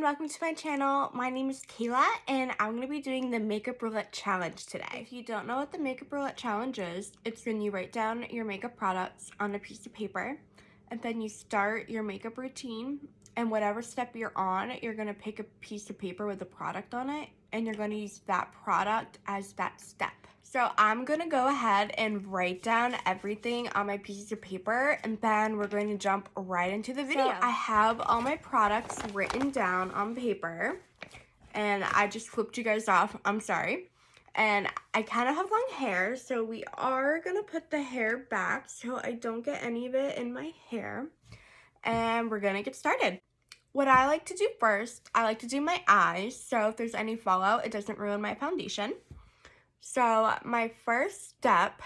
welcome to my channel. My name is Kayla and I'm going to be doing the Makeup Roulette Challenge today. If you don't know what the Makeup Roulette Challenge is, it's when you write down your makeup products on a piece of paper and then you start your makeup routine, and whatever step you're on, you're going to pick a piece of paper with a product on it and you're going to use that product as that step. So I'm going to go ahead and write down everything on my pieces of paper and then we're going to jump right into the video. So I have all my products written down on paper and I just flipped you guys off. I'm sorry. And I kind of have long hair, so we are going to put the hair back so I don't get any of it in my hair. And we're going to get started. What I like to do first, I like to do my eyes, so if there's any fallout, it doesn't ruin my foundation. So my first step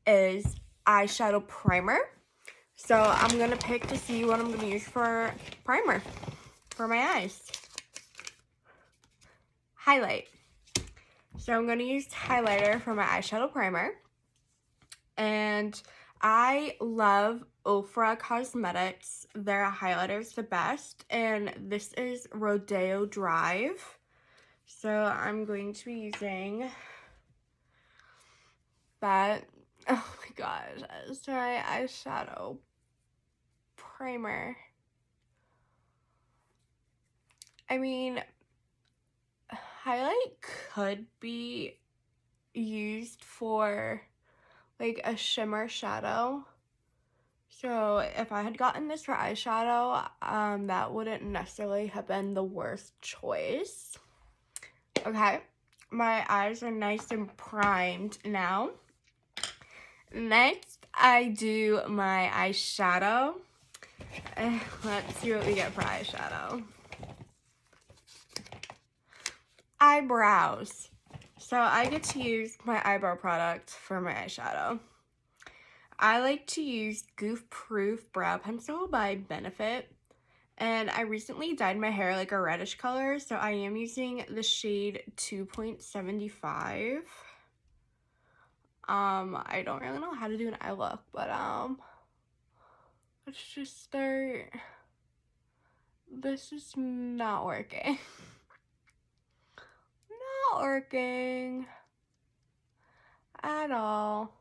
is eyeshadow primer. So I'm going to pick to see what I'm going to use for primer for my eyes. Highlight. So I'm going to use highlighter for my eyeshadow primer. And I love Ofra Cosmetics. Their highlighter's the best. And this is Rodeo Drive. So I'm going to be using that. Oh my gosh, that's my eyeshadow primer. I mean, highlight could be used for like a shimmer shadow. So if I had gotten this for eyeshadow, that wouldn't necessarily have been the worst choice. Okay, my eyes are nice and primed now. Next, I do my eyeshadow. Let's see what we get for eyeshadow. Eyebrows. So I get to use my eyebrow product for my eyeshadow. I like to use Goof Proof Brow Pencil by Benefit. And I recently dyed my hair like a reddish color, so I am using the shade 2.75. I don't really know how to do an eye look, but let's just start. This is not working. Not working at all.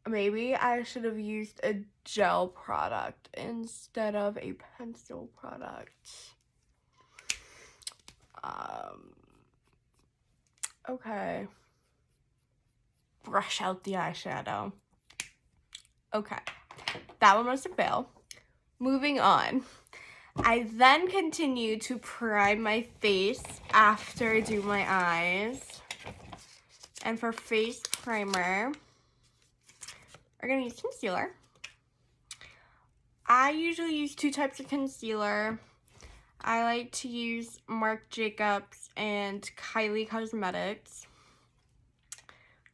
Maybe I should have used a gel product instead of a pencil product. Okay. Brush out the eyeshadow. Okay. That one was a fail. Moving on. I then continue to prime my face after I do my eyes. And for face primer, we're going to use concealer. I usually use two types of concealer. I like to use Marc Jacobs and Kylie Cosmetics.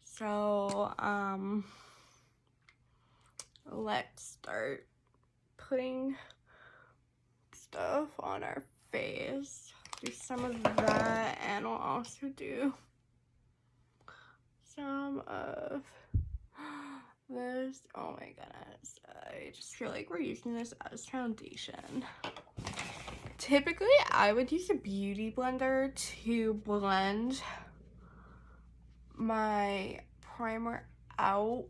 So, let's start putting stuff on our face. Do some of that, and we'll also do some of this. Oh my goodness, I just feel like we're using this as foundation. Typically, I would use a beauty blender to blend my primer out.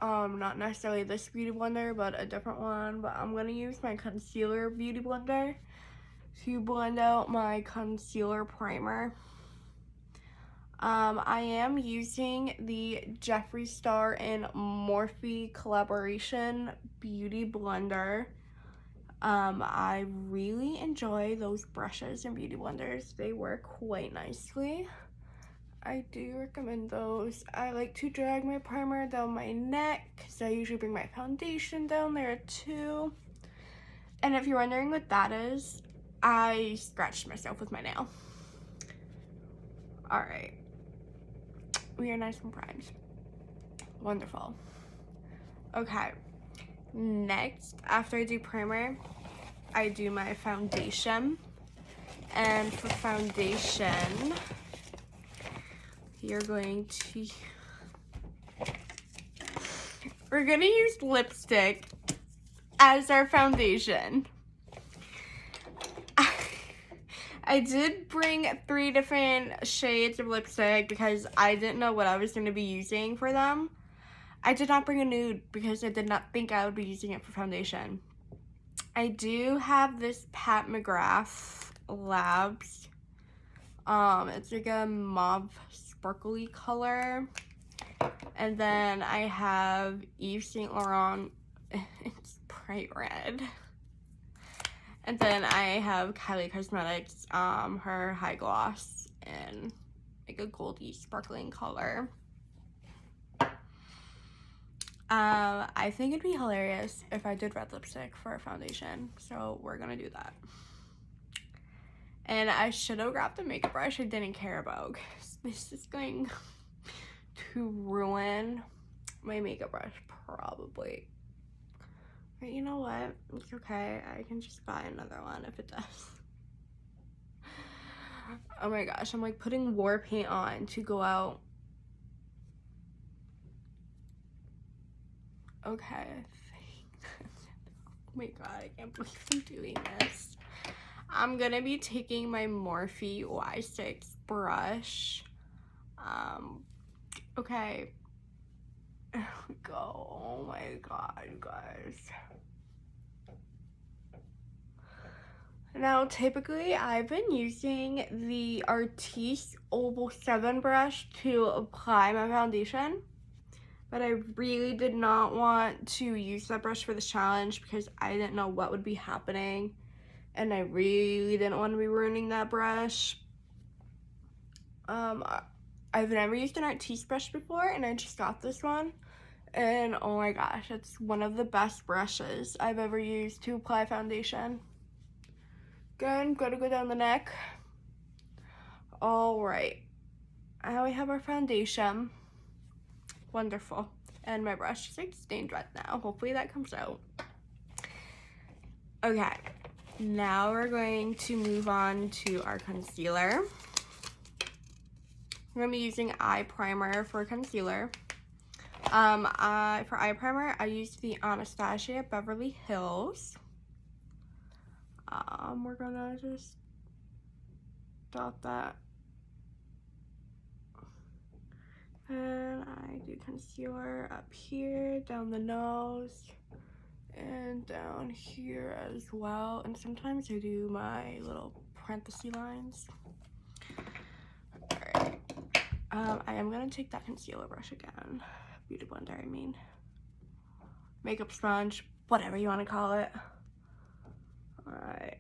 Not necessarily this beauty blender, but a different one. But I'm gonna use my concealer beauty blender to blend out my concealer primer. I am using the Jeffree Star and Morphe collaboration beauty blender. I really enjoy those brushes and beauty blenders. They work quite nicely. I do recommend those. I like to drag my primer down my neck because I usually bring my foundation down there too. And if you're wondering what that is, I scratched myself with my nail. Alright. We are nice and primed. Wonderful. Okay. Next, after I do primer, I do my foundation. And for foundation, we're going to use lipstick as our foundation. I did bring 3 different shades of lipstick because I didn't know what I was going to be using for them. I did not bring a nude because I did not think I would be using it for foundation. I do have this Pat McGrath Labs. It's like a mauve sparkly color. And then I have Yves Saint Laurent. It's bright red. And then I have Kylie Cosmetics, her high gloss in like a goldy sparkling color. I think it'd be hilarious if I did red lipstick for a foundation, so we're gonna do that. And I should have grabbed the makeup brush I didn't care about, because this is going to ruin my makeup brush, probably. But you know what? It's okay. I can just buy another one if it does. Oh my gosh, I'm like putting war paint on to go out. Okay, oh my god, I can't believe I'm doing this. I'm gonna be taking my Morphe Y6 brush. Okay. There we go. Oh my god, you guys. Now, typically, I've been using the Artiste Oval 7 brush to apply my foundation. But I really did not want to use that brush for this challenge because I didn't know what would be happening. And I really didn't want to be ruining that brush. I've never used an Artiste brush before, and I just got this one. And oh my gosh, it's one of the best brushes I've ever used to apply foundation. Good, gotta go down the neck. All right, now we have our foundation. Wonderful. And my brush is like stained red now. Hopefully that comes out. Okay, now we're going to move on to our concealer. I'm gonna be using eye primer for concealer. For eye primer, I used the Anastasia Beverly Hills. We're gonna just dot that. And I do concealer up here, down the nose, and down here as well. And sometimes I do my little parenthesis lines. Alright. I am gonna take that concealer brush again. Beauty blender, I mean. Makeup sponge, whatever you want to call it. Alright.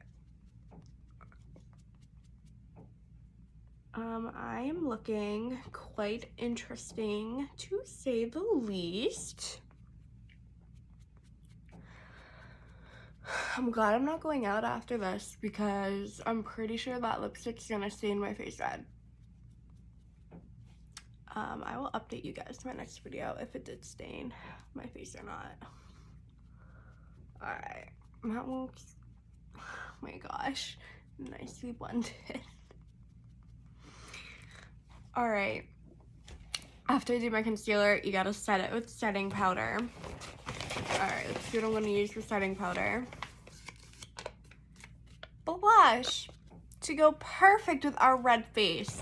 I am looking quite interesting, to say the least. I'm glad I'm not going out after this because I'm pretty sure that lipstick's gonna stain my face red. I will update you guys in my next video if it did stain my face or not. Alright, that looks, oh my gosh, nicely blended. Alright, after I do my concealer, you gotta set it with setting powder. Alright, let's see what I'm gonna use for setting powder. Blush to go perfect with our red face.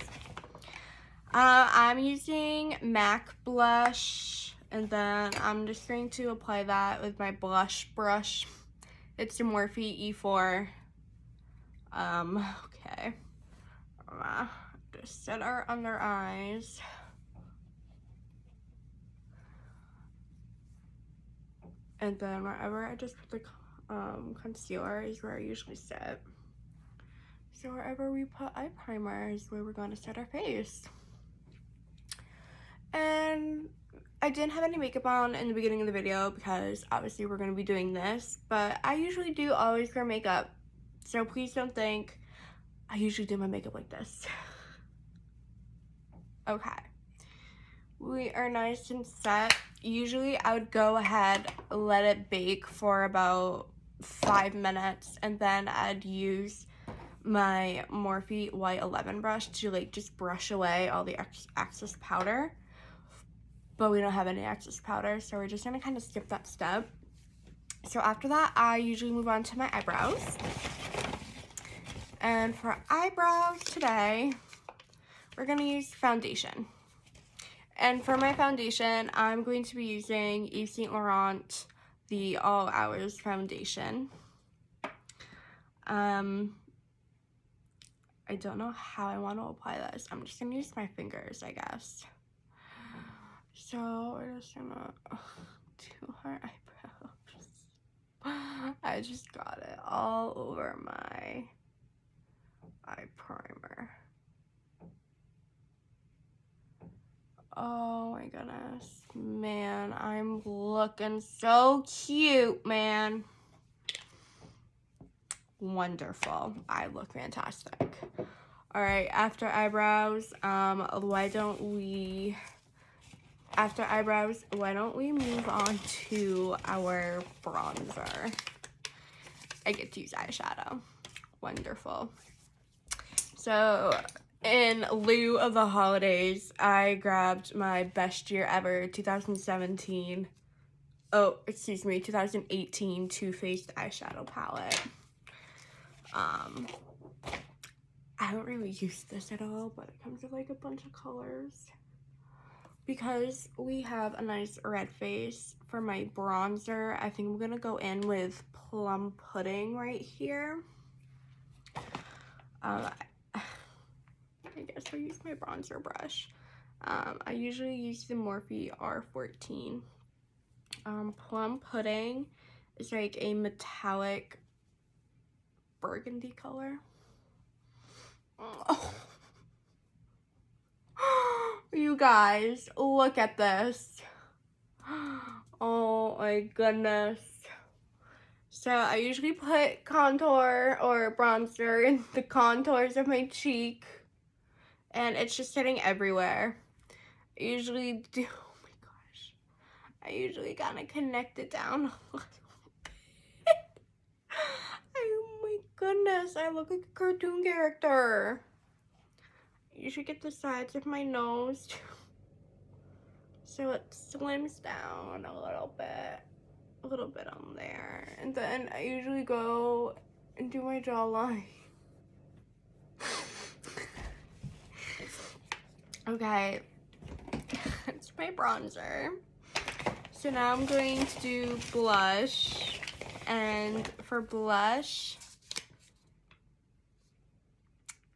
I'm using MAC blush, and then I'm just going to apply that with my blush brush. It's a Morphe E4. Okay. Just set our under eyes. And then wherever I just put the concealer is where I usually set. So wherever we put eye primer is where we're going to set our face. And I didn't have any makeup on in the beginning of the video because obviously we're going to be doing this, but I usually do always wear makeup. So please don't think I usually do my makeup like this. Okay. We are nice and set. Usually I would go ahead, let it bake for about 5 minutes, and then I'd use my Morphe Y11 brush to like just brush away all the excess powder. But we don't have any excess powder, so we're just gonna kind of skip that step. So after that, I usually move on to my eyebrows. And for eyebrows today, we're gonna use foundation. And for my foundation, I'm going to be using Yves Saint Laurent, the All Hours foundation. I don't know how I want to apply this. I'm just gonna use my fingers, I guess. So we're just gonna do our eyebrows. I just got it all over my eye primer. Oh my goodness, man, I'm looking so cute, man. Wonderful. I look fantastic. All right, after eyebrows, why don't we move on to our bronzer? I get to use eyeshadow. Wonderful. So in lieu of the holidays, I grabbed my best year ever 2018 Too Faced eyeshadow palette. I don't really use this at all, but it comes with like a bunch of colors. Because we have a nice red face for my bronzer, I think I'm gonna go in with Plum Pudding right here. I guess I'll use my bronzer brush. I usually use the Morphe R14. Plum Pudding is like a metallic burgundy color. Oh. You guys, look at this. Oh my goodness. So I usually put contour or bronzer in the contours of my cheek, and it's just sitting everywhere. I usually do, oh my gosh, I usually kind of connect it down a little bit. Oh my goodness, I look like a cartoon character. You should get the sides of my nose so it slims down a little bit on there, and then I usually go and do my jawline. Okay, that's my bronzer. So now I'm going to do blush, and for blush,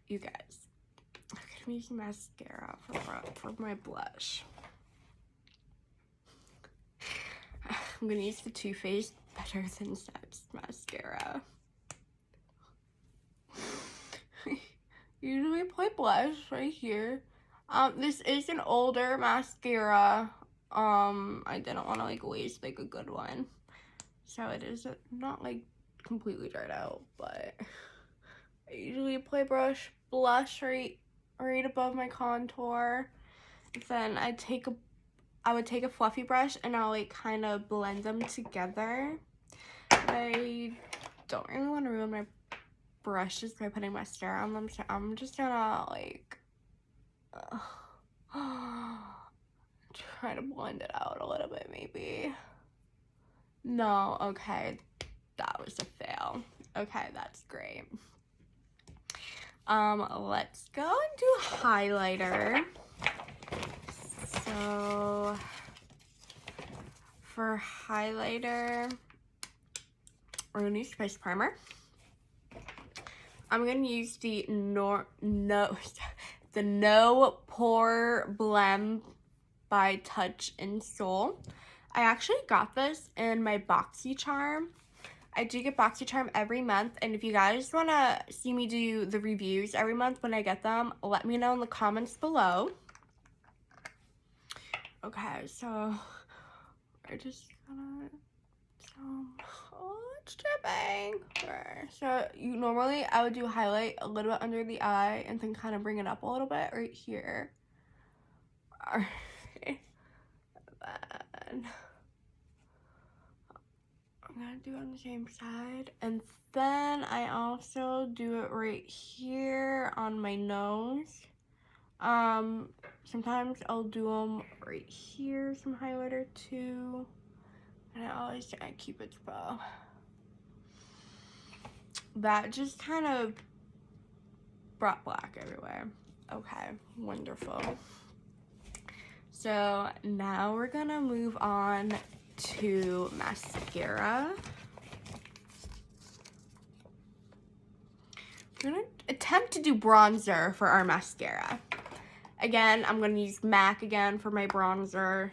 you guys, I'm gonna use mascara for my blush. I'm gonna use the Too Faced Better Than Sex mascara. Usually apply blush right here. This is an older mascara. I didn't want to like waste like a good one, so it is not like completely dried out, but I usually apply blush right above my contour. Then I would take a fluffy brush and I'll like kind of blend them together. I don't really want to ruin my brushes by putting mascara on them, so I'm just gonna like try to blend it out a little bit maybe. No, okay, that was a fail. Okay, that's great. Let's go and do highlighter. So for highlighter, we're gonna use Face Primer. I'm gonna use the No Pore Blem by Touch in Soul. I actually got this in my BoxyCharm. I do get BoxyCharm every month, and if you guys want to see me do the reviews every month when I get them, let me know in the comments below. Okay, so we're just gonna it's dripping. Okay, so normally I would do highlight a little bit under the eye and then kind of bring it up a little bit right here. Alright, then I'm gonna do it on the same side, and then I also do it right here on my nose. Sometimes I'll do them right here, some highlighter too, And I always say I keep its bow. That just kind of brought black everywhere. Okay, wonderful. So now we're gonna move on to mascara. We're gonna attempt to do bronzer for our mascara. Again, I'm gonna use MAC again for my bronzer.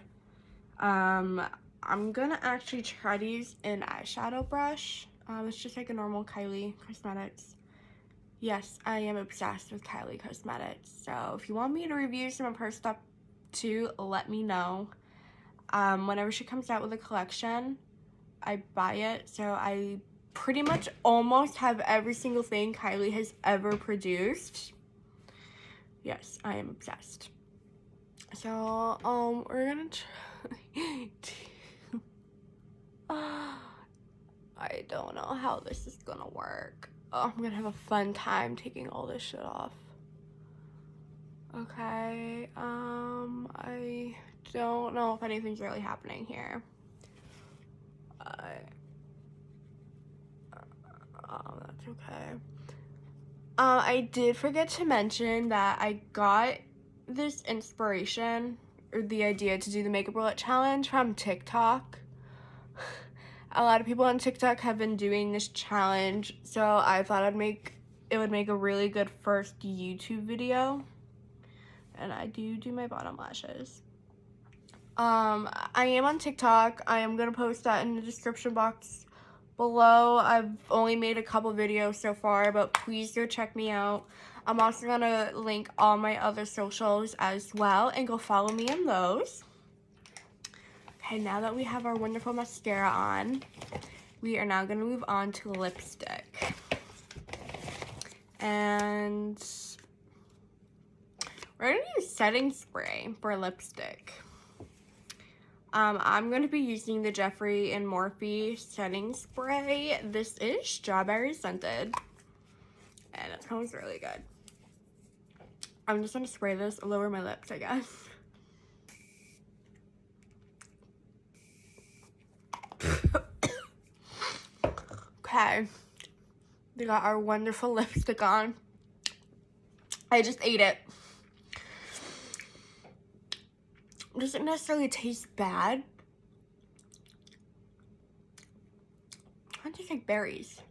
I'm gonna actually try to use an eyeshadow brush. It's just like a normal Kylie Cosmetics. Yes, I am obsessed with Kylie Cosmetics. So if you want me to review some of her stuff too, let me know. Whenever she comes out with a collection, I buy it. So I pretty much almost have every single thing Kylie has ever produced. Yes, I am obsessed. So, we're gonna try to... I don't know how this is gonna work. Oh, I'm gonna have a fun time taking all this shit off. Okay, I don't know if anything's really happening here. Oh, that's okay. I did forget to mention that I got this inspiration, or the idea to do the Makeup Roulette challenge from TikTok. A lot of people on TikTok have been doing this challenge, so I thought it would make a really good first YouTube video. And I do my bottom lashes. I am on TikTok. I am gonna post that in the description box below. I've only made a couple videos so far, but please go check me out. I'm also gonna link all my other socials as well, and go follow me in those. Okay, now that we have our wonderful mascara on, we are now gonna move on to lipstick. And we're gonna use setting spray for lipstick. I'm going to be using the Jeffree and Morphe setting spray. This is strawberry scented, and it smells really good. I'm just going to spray this all over my lips, I guess. Okay, we got our wonderful lipstick on. I just ate it. Doesn't necessarily taste bad. It tastes like berries.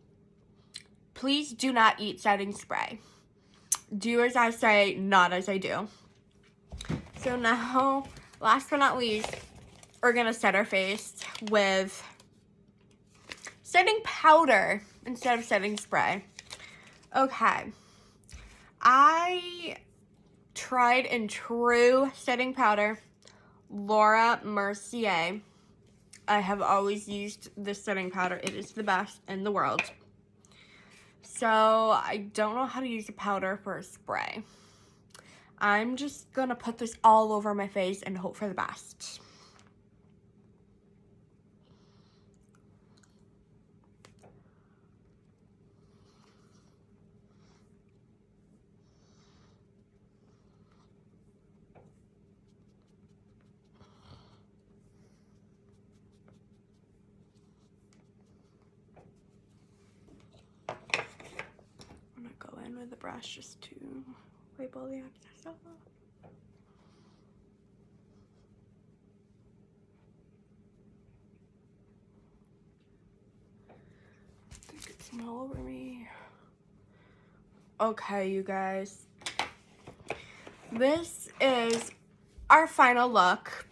Please do not eat setting spray. Do as I say, not as I do. So now, last but not least, we're gonna set our face with setting powder instead of setting spray. Okay. I tried and true setting powder, Laura Mercier. I have always used this setting powder. It is the best in the world. So I don't know how to use a powder for a spray. I'm just gonna put this all over my face and hope for the best. With the brush just to wipe all the excess off. I think it's all over me. Okay, you guys. This is our final look.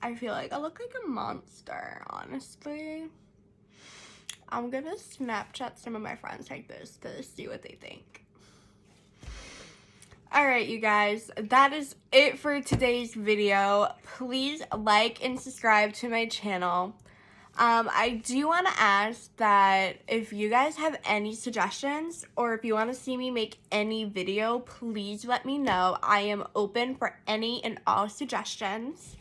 I feel like I look like a monster, honestly. I'm gonna Snapchat some of my friends like this to see what they think. Alright, you guys, that is it for today's video. Please like and subscribe to my channel. I do want to ask that if you guys have any suggestions or if you want to see me make any video, please let me know. I am open for any and all suggestions.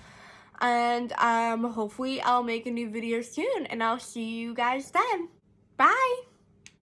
And hopefully I'll make a new video soon, and I'll see you guys then. Bye!